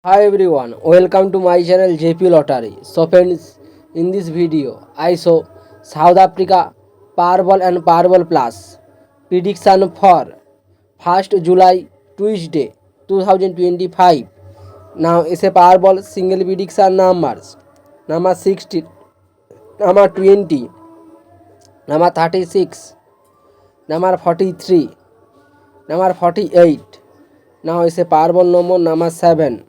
Hi everyone, welcome to my channel JP Lottery. So friends, in this video I show South Africa Powerball and Powerball Plus prediction for 1st July Tuesday 2025. Now is a Powerball single prediction numbers. Number 60, number 20, number 36, number 43, number 48. Now is a Powerball number 7.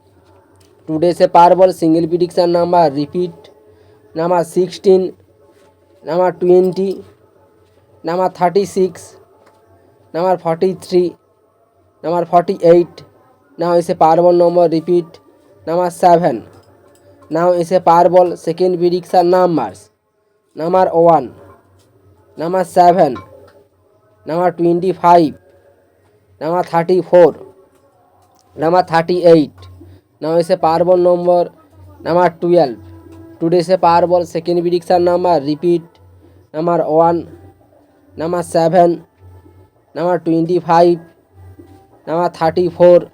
Today's a Powerball single prediction number repeat number 16, number 20, number 36, number 43, number 48. Now is a Powerball number repeat number 7. Now is a Powerball second prediction numbers number 1, number 7, number 25, number 34, number 38. Now is a Powerball number 12. Today's a Powerball second prediction number repeat number 1, number 7, number 25, number 34,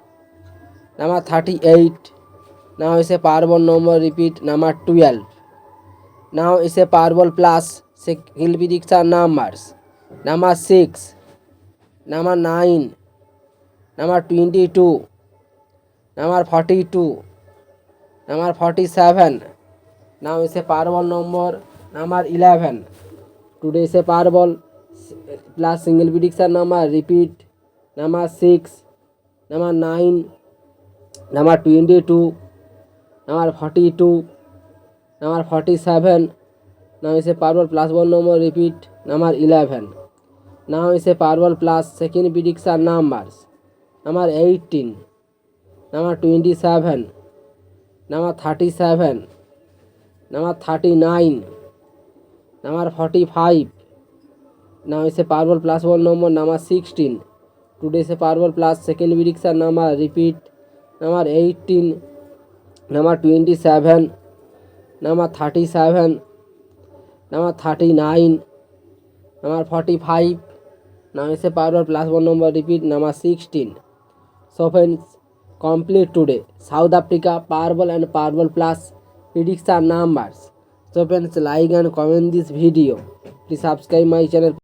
number 38. Now is a Powerball number repeat number 12. Now is a Powerball plus second prediction numbers number 6, number 9, number 22, number 42, number 47. Now is a Powerball number 11. Today is a Powerball plus single prediction number repeat number 6, number 9, number 22, number 42, number 47. Now is a Powerball plus one number repeat number 11. Now is a Powerball plus second prediction numbers number 18, number 27, number 37, number 39, number 45. Now is a Powerball plus one number 16. Today is a Powerball plus second prediction number repeat number 18, number 27, number 37, number 39, number 45. Now is a Powerball plus one number repeat number 16. So friends, complete today South Africa Powerball and Powerball Plus prediction numbers. So friends, like and comment this video. Please subscribe my channel.